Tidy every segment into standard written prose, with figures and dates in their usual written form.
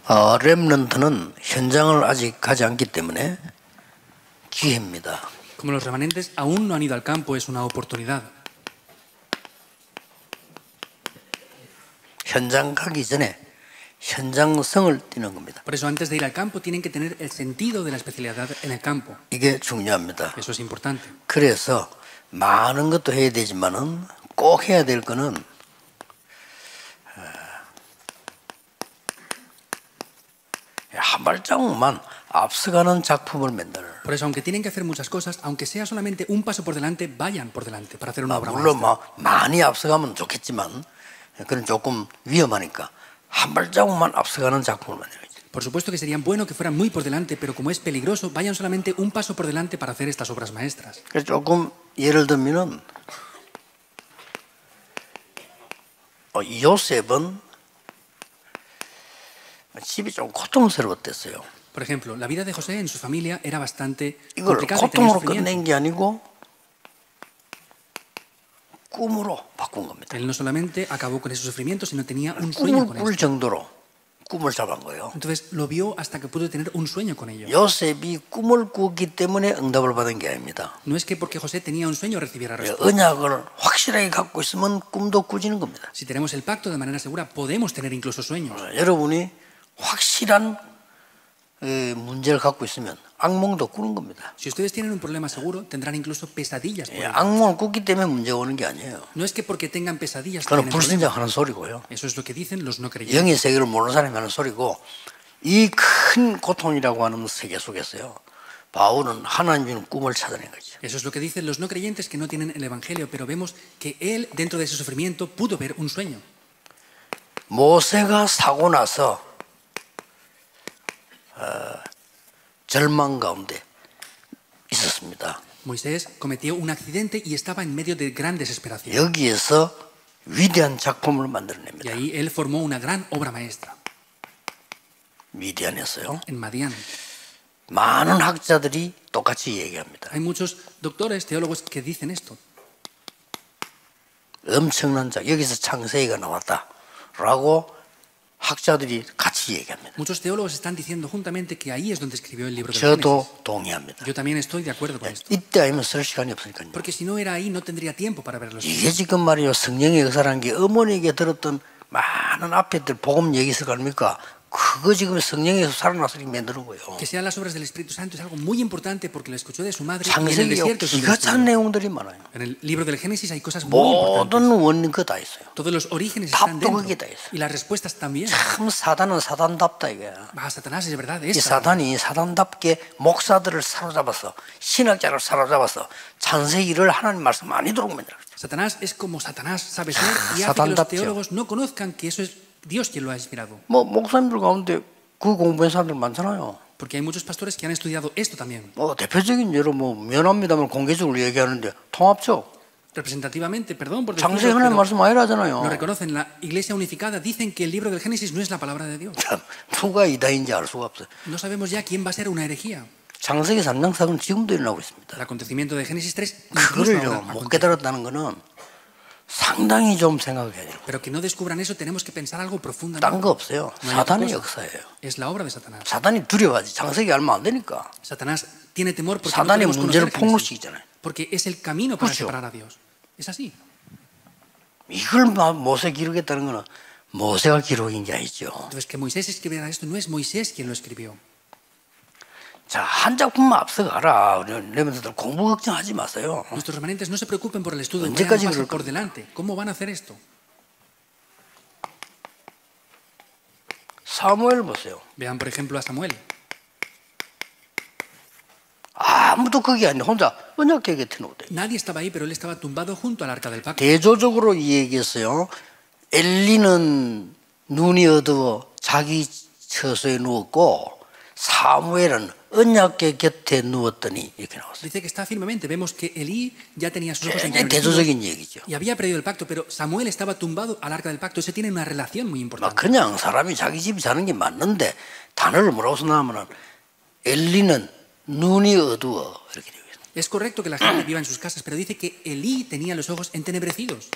렘넌트는 현장을 아직 가지 않기 때문에 기회입니다. Como los remanentes aún no han ido al campo, es una oportunidad. 현장 가기 전에 현장성을 띠는 겁니다. Por eso antes de ir al campo tienen que tener el sentido de la especialidad en el campo. 이게 중요합니다. Eso es importante. 그래서 많은 것도 해야 되지만은 꼭 해야 될 거는 한 발자국만 앞서가는 작품을 만들. Por eso, aunque tienen que hacer muchas cosas, aunque sea solamente un paso por delante, vayan por delante para hacer una obra 물론 maestra. 많이 앞서가면 좋겠지만 그건 조금 위험하니까 한 발자국만 앞서가는 작품을 만들어야지. Por supuesto que sería bueno que fueran muy por delante, pero como es peligroso, vayan solamente un paso por delante para hacer estas obras maestras. 그래서 조금 예를 들면은 요셉은 집이 좀 고통스러웠댔어요. Por ejemplo, la vida de José en su familia era bastante 이걸 complicada y tenía 고통으로 sufrimiento. 끝낸 게 아니고 꿈으로 바꾼 겁니다. Él no solamente acabó con ese sufrimiento, sino tenía un sueño 꿈을 con 꿀 esto. 정도로 꿈을 잡은 거예요. Entonces lo vio hasta que pudo tener un sueño con ello. 요셉이 꿈을 꾸었기 때문에 응답을 받은 게 아닙니다. No es que porque José tenía un sueño recibiera respuesta. 언약을 확실하게 갖고 있으면 꿈도 꾸지는 겁니다. Si tenemos el pacto de manera segura, podemos tener incluso sueños. 여러분이 확실한 문제를 갖고 있으면 악몽도 꾸는 겁니다. Si ustedes tienen un problema seguro, tendrán incluso pesadillas por ello. 악몽을 꿨기 때문에 문제가 오는 게 아니에요. No es que porque tengan pesadillas 그건 tienen problemas. 불신자하는 소리고요. Eso es lo que dicen los no creyentes. 영의 세계를 모르는 사람이 하는 소리고 이 큰 고통이라고 하는 세계 속에서요. 바울은 하나님 주는 꿈을 찾아낸 거죠. Eso es lo que dicen los no creyentes que no tienen el evangelio, pero vemos que él dentro de ese sufrimiento pudo ver un sueño. 모세가 사고 나서 절망 가운데 있었습니다. Moisés cometió un accidente y estaba en medio de gran desesperación. 여기에서 위대한 작품을 Y 만들어냅니다. ahí él formó una gran obra maestra 미디안에서요. en Madián. 많은 학자들이 똑같이 얘기합니다. Hay muchos doctores, teólogos que dicen esto. 엄청난 작 여기서 창세기가 나왔다라고 학자들이 같이 얘기합니다. Muchos teólogos están diciendo juntamente que ahí es donde escribió el libro del 저도 Génesis. 동의합니다. Yo también estoy de acuerdo con esto. 이때 아니면 쓸 시간이 없으니까요. Porque si no era ahí, no tendría tiempo para verlos. 이게 지금 말이에요. 성령의 역사라는 게 어머니에게 들었던 많은 앞에들 복음 얘기 있을 거 아닙니까? 그거 지금 성령에서 살아나서 만드는 거예요. Que sean las obras del Espíritu Santo es algo muy importante porque lo escuchó de su madre y en el 창세기에 desierto. es donde 기가 lo 찬 estudió. 내용들이 많아요. En el libro del Génesis hay cosas muy 모든 importantes. 원인 그거 다 있어요. Todos los orígenes están 답도 dentro. 거기다 있어요. Y las respuestas también. 참 사단은 사단답다 이게. Satanás es verdad. 이 Es 사단이 사단답게 목사들을 사로잡아서 신학자를 사로잡아서 창세기를 하나님 말씀 많이 들어오고 만들어요. Satanás es como Satanás sabe ser y hace que los 사단답죠. teólogos no conozcan que eso es Dios quien lo ha inspirado. 뭐 목사님들 가운데 그 공부한 사람들 많잖아요. Porque hay muchos pastores que han estudiado esto también. 대표적인 예로 뭐 면합니다만 공개적으로 얘기하는데 통합죠. Representativamente, perdón por 창세기 decirlo, 하나님 pero 말씀 아니라잖아요. lo reconocen. La Iglesia Unificada dicen que el libro del Génesis no es la palabra de Dios. 참, 누가 이다인지 알 수가 없어요. No sabemos ya quién va a ser una herejía. 창세기 3장 사건 지금도 일어나고 있습니다. El acontecimiento de Génesis 3 incluso 그거를 ahora 못 acontece. 깨달았다는 거는 상당히 좀 생각해야 돼요. Pero que no descubran eso, tenemos que pensar algo 딴 profundamente. 거 없어요. No hay 사단의 otra cosa. 역사예요. Es la obra de Satanás. 사단이 두려워하지. 창세기 알면 안 되니까. Satanás tiene temor porque no 사단의 podemos 문제를 conocer Génesis, 폭로시키잖아요. porque es el camino para 그렇죠. separar a Dios. Es así. 이걸 모세 기록했다는 거는 모세가 기록인 게 아니죠. Entonces, que Moisés escribiera esto no es Moisés quien lo escribió. 자, 한 작품만 앞서가라. 우리 레몬들 공부 걱정하지 마세요. Nuestros remanentes no se preocupen por el estudio, vayan 언제까지 un paso 그럴 por 겁니까? delante. ¿Cómo van a hacer esto? 사무엘 보세요. Vean, por ejemplo, a Samuel. 아무도 거기 아니라 혼자 언약궤 곁에 놓대. Nadie estaba ahí, pero él estaba tumbado junto al arca del pacto. 대조적으로 이 얘기했어요. 엘리는 눈이 어두워 자기 처소에 누웠고 사무엘은 언약궤 곁에 누웠더니 이렇게 나왔어요. Dice que está firmemente. Vemos que Elí ya tenía sus ojos 굉장히 entenebrecidos 대조적인 얘기죠. y había perdido el pacto, pero Samuel estaba tumbado al arca del pacto. Eso tiene una relación muy 막 importante. 그냥 사람이 자기 집에 사는 게 맞는데 단어를 뭐라고 써놨냐면 엘리는 눈이 어두워 이렇게 되어 있어요. Es correcto que la gente viva en sus casas, pero dice que Elí tenía los ojos entenebrecidos.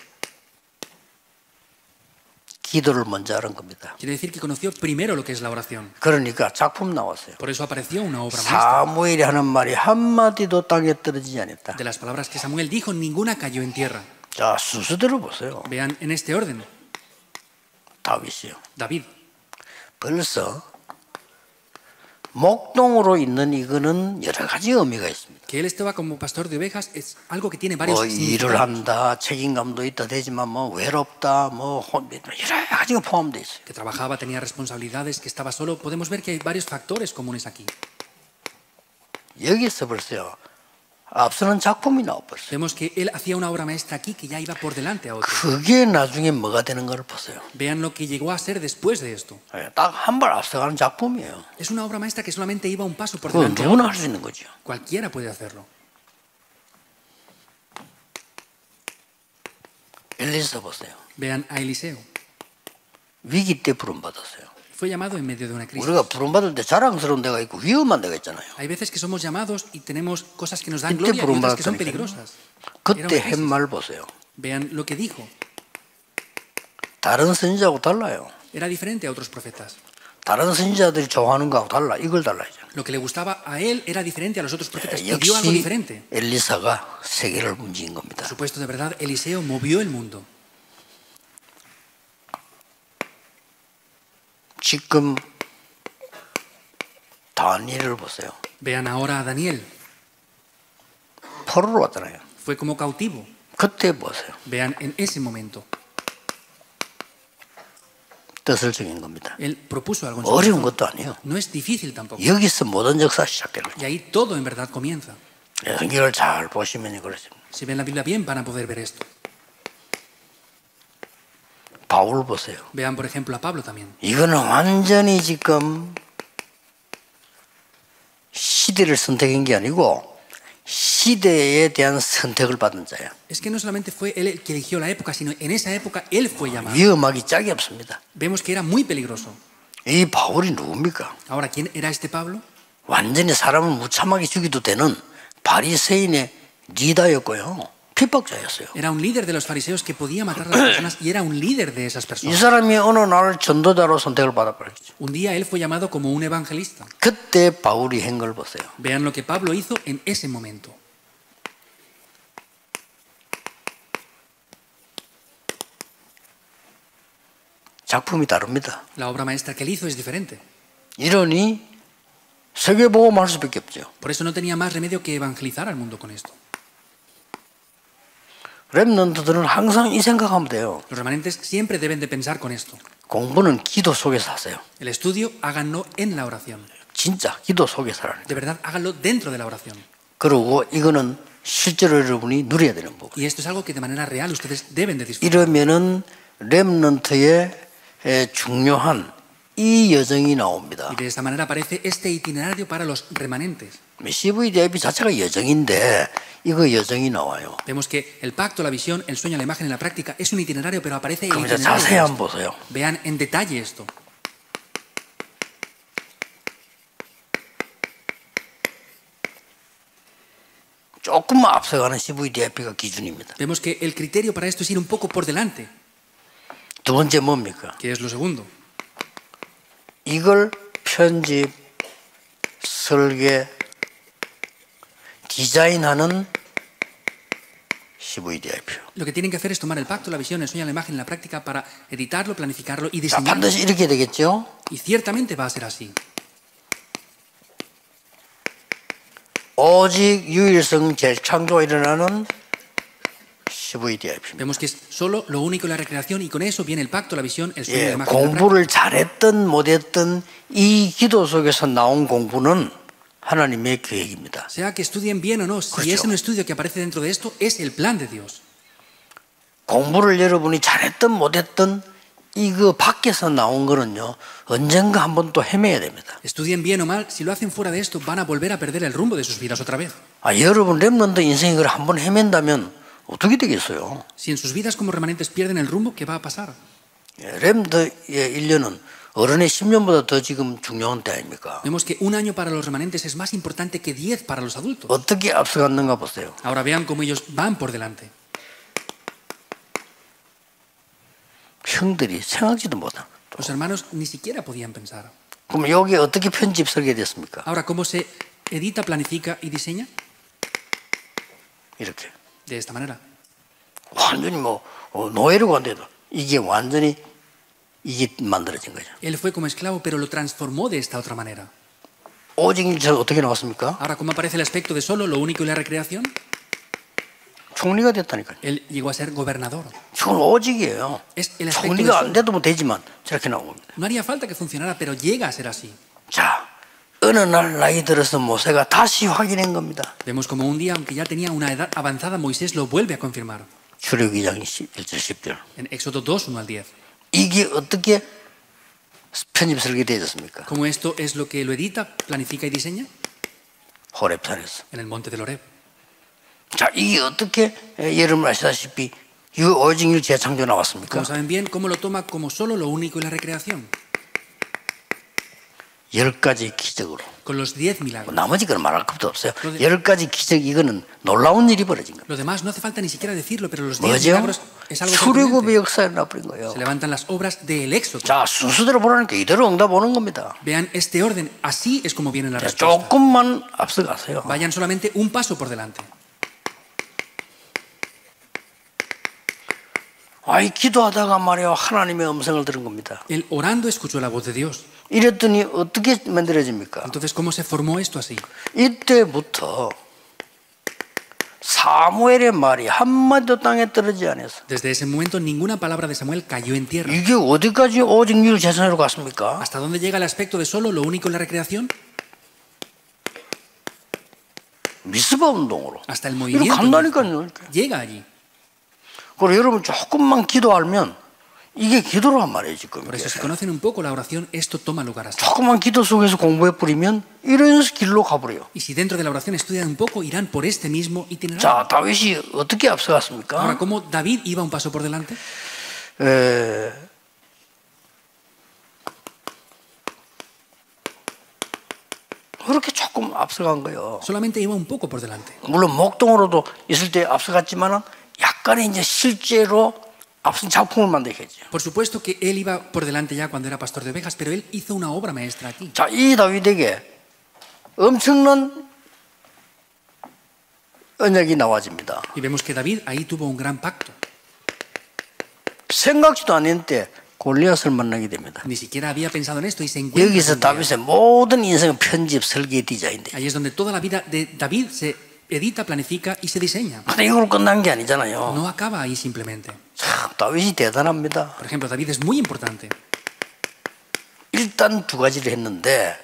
기도를 먼저 하는 겁니다. Quiere decir que conoció primero lo que es la oración. 그러니까 작품 나왔어요. Por eso apareció una obra maestra. 사무엘이 하는 말이 한마디도 땅에 떨어지지 않았다. De las palabras que Samuel dijo, ninguna cayó en tierra. 자, 순서대로 보세요. Vean en este orden. 다윗이요. David. 벌써 목동으로 있는 이거는 여러 가지 의미가 있습니다. Que él estaba como pastor de ovejas es algo que tiene varios 뭐 일을 significados. 한다, 책임감도 있다 되지만 뭐 외롭다, 뭐 여러 가지가 포함되어 있어요. Que trabajaba, tenía responsabilidades, que estaba solo. Podemos ver que hay varios factores comunes aquí. 여기서 벌써요. 앞서는 작품이 나와버렸어요. Vemos que él hacía una obra maestra aquí que ya iba por delante a otro. 그게 나중에 뭐가 되는 걸 보세요. Vean lo que llegó a ser después de esto. 딱 한 발 앞서가는 작품이에요. Es una obra maestra que solamente iba un paso por 그건 delante. 누구나 할 수 있는 거죠. Cualquiera puede hacerlo. 엘리사 보세요. Vean a Eliseo. 위기 때 부름받았어요. Fue llamado en medio de una crisis. 우리가 부름받을 때 자랑스러운 데가 있고 위험한 데가 있잖아요. Hay veces que somos llamados y tenemos cosas que nos dan 이때 gloria y otras que son 부름받았다니까요. peligrosas. Era 그때 una crisis. 한 말 보세요. Vean lo que dijo. 다른 선지자하고 달라요. Era diferente a otros profetas. 다른 선지자들이 좋아하는 거하고 달라. 이걸 달라야죠. Lo que le gustaba a él era diferente a los otros profetas. Y dio algo 역시 diferente. 엘리사가 세계를 움직인 겁니다. Por supuesto, de verdad, Eliseo movió el mundo. 지금 다니엘을 보세요. Vean ahora a Daniel. 포로로 왔잖아요. Fue como cautivo. 그때 보세요. Vean en ese momento. 뜻을 정한 겁니다. Él propuso algo en su 어려운 corazón. 것도 아니에요. No es difícil tampoco. 여기서 모든 역사 시작되는 거예요. Y ahí todo en verdad comienza. 성경을 잘 보시면 그렇습니다. Si ven la Biblia bien, van a poder ver esto. 바울 보세요. Vean, por ejemplo, a Pablo también. 이거는 완전히 지금 시대를 선택한 게 아니고 시대에 대한 선택을 받은 자야. Es que no solamente fue él el que eligió la época, sino en esa época él fue llamado. 위험하기 짝이 없습니다. Vemos que era muy peligroso. 이 바울이 누굽니까? Ahora, ¿quién era este Pablo? 완전히 사람을 무참하게 죽이도 되는 바리새인의 리더였고요. 핍박자였어요. Era un líder de los fariseos que podía matar a las personas y era un líder de esas 이 personas. 사람이 어느 날 전도자로 선택을 받아버렸죠. Un día él fue llamado como un evangelista. 그때 바울이 한 걸 보세요. Vean lo que Pablo hizo en ese momento. 작품이 다릅니다. La obra maestra que él hizo es diferente. 이러니 세계복음할 수밖에 없죠. Por eso no tenía más remedio que evangelizar al mundo con esto. 렘넌트들은 항상 이 생각하면 돼요. Los remanentes siempre deben de pensar con esto. 공부는 기도 속에서 하세요. El estudio háganlo en la oración. 진짜 기도 속에서 하라는 거예요. De verdad, háganlo dentro de la oración. 그리고 이거는 실제로 여러분이 누려야 되는 거고. Y esto es algo que de manera real ustedes deben de disfrutar. 이러면은 렘넌트의 중요한 이 여정이 나옵니다. Y de esta manera aparece este itinerario para los remanentes. CVDIP 자체가 여정인데 이거 여정이 나와요. Vemos que el pacto, la visión, el sueño, la imagen y la práctica es un itinerario, pero aparece el 그럼 이제 itinerario. 자세히 한번 보세요. Vean en detalle esto. 조금만 앞서가는 CVDIP가 기준입니다. Vemos que el criterio para esto es ir un poco por delante. 두 번째 뭡니까? ¿Qué es lo segundo? 이걸 편집, 설계, 디자인하는 CVDIP. Lo que tienen que hacer es tomar el pacto, la visión, el sueño, la imagen y la práctica para editarlo, planificarlo y 자, diseñarlo. 반드시 이렇게 되겠죠? Y ciertamente va a ser así. 오직 유일성 재창조가 일어나는 CVDIP입니다. Vemos que es solo lo único la recreación y con eso viene el pacto, la visión, el sueño, la 예, imagen y la práctica. 공부를 잘했든 못했든 이 기도 속에서 나온 공부는 하나님의 계획입니다. Sea que estudien bien o no, si 그렇죠. es un estudio que aparece dentro de esto, es el plan de Dios. 공부를 여러분이 잘했든 못했든 이거 밖에서 나온 거는요 언젠가 한번 또 헤매야 됩니다. Estudien bien o mal, si lo hacen fuera de esto, van a volver a perder el rumbo de sus vidas otra vez. 여러분 렘넌트 인생이 그걸 한번 헤맨다면 어떻게 되겠어요? Si en sus vidas como remanentes pierden el rumbo, ¿qué va a pasar? 렘넌트의 1년은 어른의 10년보다 더 지금 중요한 때 아닙니까? Vemos que un año para los remanentes es más importante que 10 para los adultos. 어떻게 앞서갔는가 보세요. Ahora vean cómo ellos van por delante. 형들이 생각지도 못한. Los hermanos ni siquiera podían pensar. 그럼 여기 어떻게 편집 설계됐습니까? Ahora, ¿cómo se edita, planifica y diseña? 이렇게 De esta manera. 완전히 뭐 노예로 간데도 이게 완전히 이게 만들어진 거죠. Él fue como esclavo, pero lo transformó de esta otra manera. 오직 일처럼 어떻게 나왔습니까? Ahora, ¿cómo aparece el aspecto de solo, lo único y la recreación? 총리가 됐다니까요. Él llegó a ser gobernador. 저건 오직이에요. Es el aspecto de 총리가 안 solo. 돼도 뭐 되지만 저렇게 나온 겁니다. No haría falta que funcionara, pero llega a ser así. 자, 어느 날 나이 들어서 모세가 다시 확인한 겁니다. Vemos como un día, aunque ya tenía una edad avanzada, Moisés lo vuelve a confirmar. 출애굽기 2장 1절 10절. En Éxodo 2, 1 al 10. 이게 어떻게 편집 설계되어졌습니까? ¿Cómo esto es lo que lo edita, planifica y diseña? 호렙산에서. En el monte del Horeb. 자, 이게 어떻게 여러분 아시다시피 오직 재창조 나왔습니까? Como saben bien, ¿cómo lo toma como solo, lo único y la recreación? 10가지 기적으로. Con los 10 milagros. 나머지 건 말할 것도 없어요. 10가지 기적 이거는 놀라운 일이 벌어진 거예요. Lo demás no hace falta ni siquiera decirlo, pero los 10 뭐죠? milagros es algo 출애굽의 sorprendente. 역사에 나버린 거예요. Se levantan las obras del Éxodo. 자, 순서대로 보라니까 이대로 응답 오는 겁니다. Vean este orden, así es como viene la 자, respuesta. 조금만 앞서가세요. Vayan solamente un paso por delante. 아이 기도하다가 말이야 하나님의 음성을 들은 겁니다. Él orando escuchó la voz de Dios. 이랬더니 어떻게 만들어집니까? Entonces, ¿cómo se formó esto así? 이때부터 사무엘의 말이 한마디도 땅에 떨어지지 않았어. Desde ese momento, ninguna palabra de Samuel cayó en tierra. 이게 어디까지 오직 일 재산으로 갔습니까? ¿Hasta dónde llega el aspecto de solo, lo único y la recreación? 미스바 운동으로. Hasta el 이거 movimiento. 간다니까요. Llega allí. 그리고 여러분 조금만 기도하면 이게 기도란 말이에요 지금. Por eso, si conocen un poco la oración, esto toma lugar así. 조금만 기도 속에서 공부해 버리면 이런 길로 가버려요. Y si dentro de la oración estudian un poco, irán por este mismo itinerario. 자, 다윗이 어떻게 Ahora, 앞서갔습니까? ¿cómo David iba un paso por delante? 그렇게 조금 앞서간 거예요. Solamente iba un poco por delante. 물론 목동으로도 있을 때 앞서갔지만은 약간의 이제 실제로 앞선 작품을 만들겠죠. Por supuesto que él iba por delante ya cuando era pastor de ovejas, pero él hizo una obra maestra aquí. 자, 이 다윗에게 엄청난 언약이 나와집니다. Y vemos que David ahí tuvo un gran pacto. 생각지도 않았는데 골리앗을 만나게 됩니다. Ni siquiera había pensado en esto y se encuentra. 여기서 con Goliat. 다윗의 모든 인생은 편집, 설계, 디자인돼. Ahí es donde toda la vida de David se edita, planifica y se diseña. 근데 이걸로 끝난 게 아니잖아요. No acaba ahí simplemente. 참, 다윗이 대단합니다. Por ejemplo, David es muy importante. 일단 두 가지를 했는데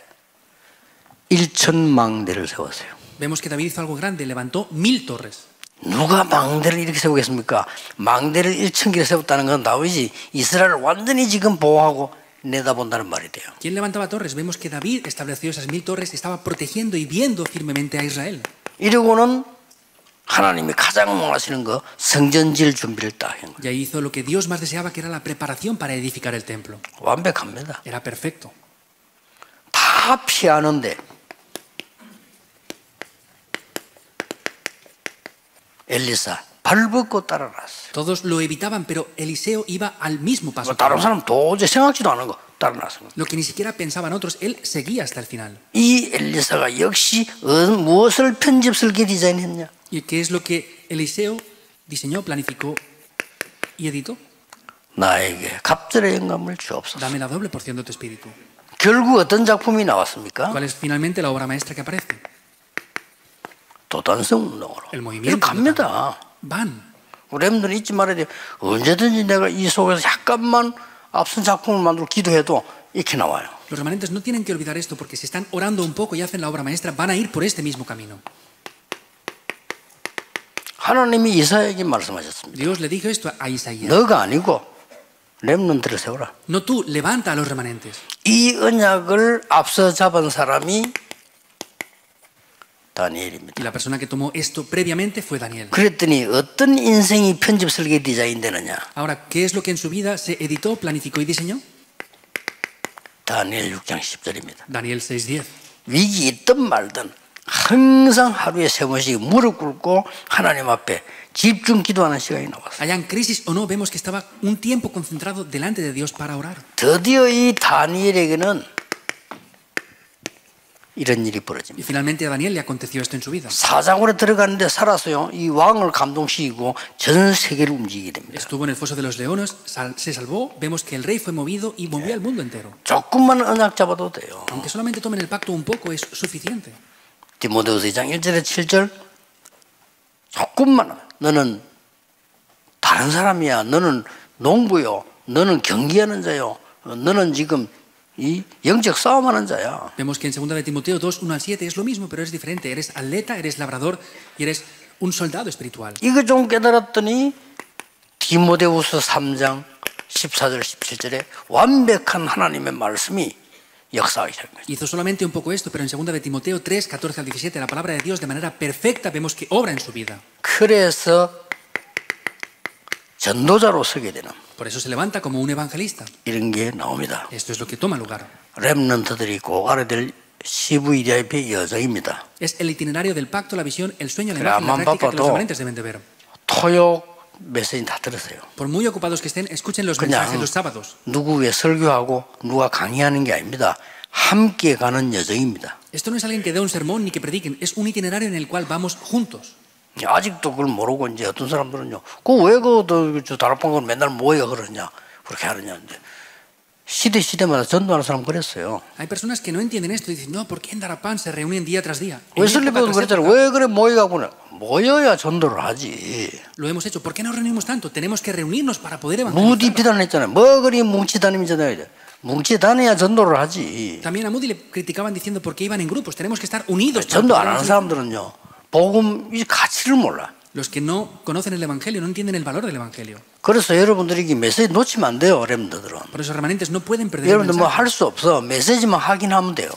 1,000망대를 세웠어요. Vemos que David hizo algo grande, levantó 1000 torres. 누가 망대를 이렇게 세우겠습니까? 망대를 1,000개를 세웠다는 건 다윗이 이스라엘을 완전히 지금 보호하고 내다본다는 말이 돼요. ¿Quién levantaba torres? Vemos que David estableció esas 1000 torres, estaba protegiendo y viendo firmemente a Israel. 이러고는 하나님이 가장 원하시는 거 성전질 준비를 딱 한 거예요. Y ahí hizo lo que Dios más deseaba, que era la preparación para edificar el templo. 완벽합니다. Era perfecto. 다 피하는데 엘리사 발벗고 따라났어요. Todos lo evitaban, pero Eliseo iba al mismo paso. 다른 사람 도저히 생각지도 않은 거 따라났어요. Lo que ni siquiera pensaban otros, él seguía hasta el final. 이 엘리사가 역시 무엇을 편집 설계 디자인했냐? ¿Y qué es lo que Eliseo diseñó, planificó y editó? 나에게 갑절의 영감을 주옵소서. Dame la doble porción de tu espíritu. 결국 어떤 작품이 나왔습니까? ¿Cuál es finalmente la obra maestra que aparece? 도단성 운동으로. El movimiento. 이렇게 갑니다. Van. 우리 엠들은 잊지 말아야 돼요. 언제든지 내가 이 속에서 약간만 앞선 작품을 만들고 기도해도 이렇게 나와요. Los remanentes no tienen que olvidar esto, porque si están orando un poco y hacen la obra maestra, van a ir por este mismo camino. 하나님이 이사야에게 말씀하셨습니다. Dios le dijo esto a Isaías. 너가 아니고 렘넌트를 세워라. No tú, levanta a los remanentes. 이 언약을 앞서 잡은 사람이 다니엘입니다. Y la persona que tomó esto previamente fue Daniel. 그랬더니 어떤 인생이 편집 설계 디자인되느냐? Ahora, ¿qué es lo que en su vida se editó, planificó y diseñó? 다니엘 6장 10절입니다. Daniel 6:10. 위기 있든 말든 항상 하루에 3번씩 무릎 꿇고 하나님 앞에 집중 기도하는 시간이 나왔어요. Hayan crisis o no, vemos que estaba un tiempo concentrado delante de Dios para orar. 드디어 이 다니엘에게는 이런 일이 벌어집니다. Y finalmente a Daniel le aconteció esto en su vida. 사장으로 들어갔는데 살았어요. 이 왕을 감동시키고 전 세계를 움직이게 됩니다. Estuvo en el foso de los leones, se salvó, vemos que el rey fue movido y movió al mundo entero. 조금만 언약 잡아도 돼요. Aunque solamente tomen el pacto un poco es suficiente. 디모데후서 2장 1절에 7절 조금만 너는 다른 사람이야. 너는 농부요. 너는 경기하는 자요. 너는 지금 이 영적 싸움하는 자야. Vemos que en 2 de Timoteo 2, 1 al 7 es lo mismo, pero es diferente. Eres atleta, eres labrador y eres un soldado espiritual. 이거 좀 깨달았더니 디모데후서 3장 14절 17절에 완벽한 하나님의 말씀이 역사하기 시작한 거죠. Hizo solamente un poco esto, pero en 2 de Timoteo 3, 14 al 17, la palabra de Dios de manera perfecta vemos que obra en su vida. 그래서 전도자로 서게 되는 Por eso se levanta como un evangelista. 이런 게 나옵니다. Esto es lo que toma lugar. 렘넌트들이 꼭 알아야 될 CVDIP 여정입니다. Es el itinerario del pacto, la visión, el sueño, la Pero imagen, la amán práctica que los papado. remanentes deben de ver. 토요 메시지 다 들으세요. Por muy ocupados que estén, escuchen los 그냥 mensajes los sábados. 누구 위에 설교하고 누가 강의하는 게 아닙니다. 함께 가는 여정입니다. Esto no es alguien que dé un sermón ni que prediquen, es un itinerario en el cual vamos juntos. 아직도 그걸 모르고 이제 어떤 사람들은요. 그왜 다락방을 맨날 뭐야 그러냐 그렇게 하느냐는데 시대마다 전도하는 사람 그랬어요. Hay personas que no entienden esto y dicen, no, ¿por qué en Darapán se reúnen día tras día? 웨슬리도 그랬잖아요. 왜 그래 모여가구나. 모여야 전도를 하지. Lo hemos hecho. ¿Por qué nos reunimos tanto? Tenemos que reunirnos para poder evangelizar. 무디 비난했잖아요. 뭐 그리 뭉치 다니면서 뭉치 다녀야 전도를 하지. También a Moody le criticaban diciendo por qué iban en grupos. Tenemos que estar unidos. 전도 안 하는 사람들은요. 복음 이 가치를 몰라. Los que no conocen el evangelio no entienden el valor del evangelio. 그래서 여러분들이 이 메시지 놓치면 안 돼요, 렘들들은. Por eso remanentes no pueden perder el 여러분들 뭐 mensaje. 할 수 없어. 메시지만 확인하면 돼요.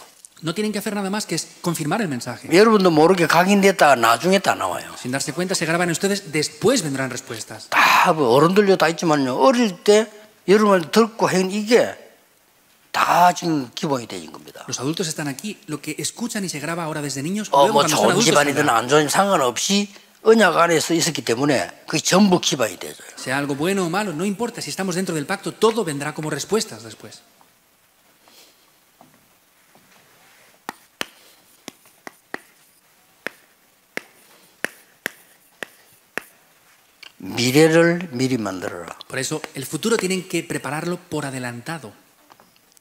No tienen que hacer nada más que es confirmar el mensaje. 여러분도 모르게 각인됐다가 나중에 다 나와요. Sin darse cuenta se graban ustedes, después vendrán respuestas. 다 어른들도 다 있지만요. 어릴 때 여러분을 듣고 한 이게 다 지금 기본이 되진 겁니다. Los adultos están aquí, lo que escuchan y se graba ahora desde niños, 뭐 luego cuando son 좋은 adultos 집안이든 saldrá. 안 좋은 상관없이 언약 안에서 있었기 때문에 그게 전부 기반이 되죠. Sea algo bueno o malo, no importa si estamos dentro del pacto, todo vendrá como respuestas después. 미래를 미리 만들어라. Por eso, el futuro tienen que prepararlo por adelantado.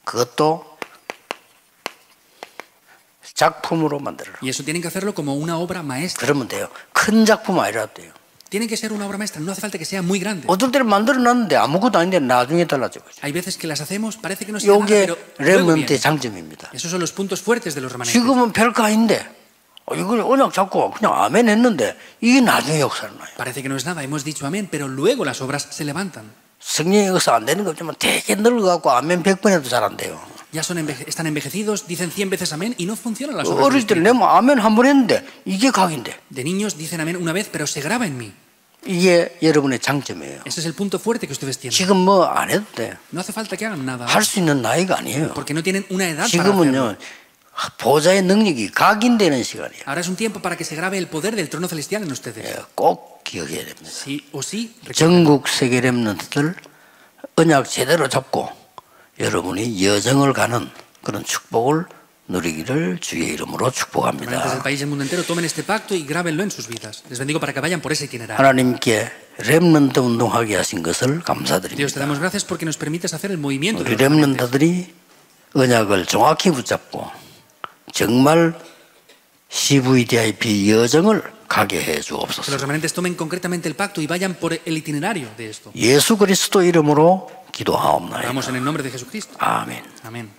그것도 작품으로 만들어라. Y eso tienen que hacerlo como una obra maestra. 그러면 돼요. 큰 작품 아니라 돼요. Tiene que ser una obra maestra, no hace falta que sea muy grande. 어떨 때는 만들어놨는데 아무것도 아닌데 나중에 달라져. Hay veces que las hacemos, parece que no sea nada, 이게 pero luego 렘넌트의 viene. 장점입니다. Esos son los puntos fuertes de los remanentes. 지금은 별거 아닌데 이걸 언약 잡고 그냥 아멘 했는데 이게 나중에 역사를 나요. Parece que no es nada, hemos dicho amén, pero luego las obras se levantan. 성령의 역사 안 되는 거 없지만 되게 늙어갖고 아멘 100번 해도 잘 안 돼요. Ya están envejecidos, dicen 100 veces amén y no funcionan las obras. 어릴 때 내가 아멘 한 번 했는데 이게 각인데. De niños dicen amén una vez, pero se graba en mí. 이게 여러분의 장점이에요. Ese es el punto fuerte que ustedes tienen. 지금 뭐 안 해도 돼. No hace falta que hagan nada, 할 수 있는 나이가 아니에요. porque no tienen una edad para hacerlo. 지금은요 보좌의 능력이 각인되는 시간이에요. Ahora es un tiempo para que se grabe el poder del trono celestial en ustedes. 꼭 기억해야 됩니다. Sí o sí. 전국 세계 렘넌트들 언약 제대로 잡고 여러분이 여정을 가는 그런 축복을 누리기를 주의 이름으로 Remanentes del 축복합니다. país y el mundo entero tomen este pacto y grábenlo en sus vidas. Les bendigo para que vayan por ese itinerario. 하나님께 렘넌트 운동하게 하신 것을 Dios, te 감사드립니다. damos gracias porque nos permites hacer el movimiento de 우리 los remanentes. 렘넌트들이 언약을 정확히 붙잡고 정말 CVDIP 여정을 가게 해 Que 주옵소서. los remanentes tomen concretamente el pacto y vayan por el itinerario de esto. 예수 그리스도 이름으로 기도하옵나이다. Oramos en el nombre de Jesucristo. 아멘. Amén.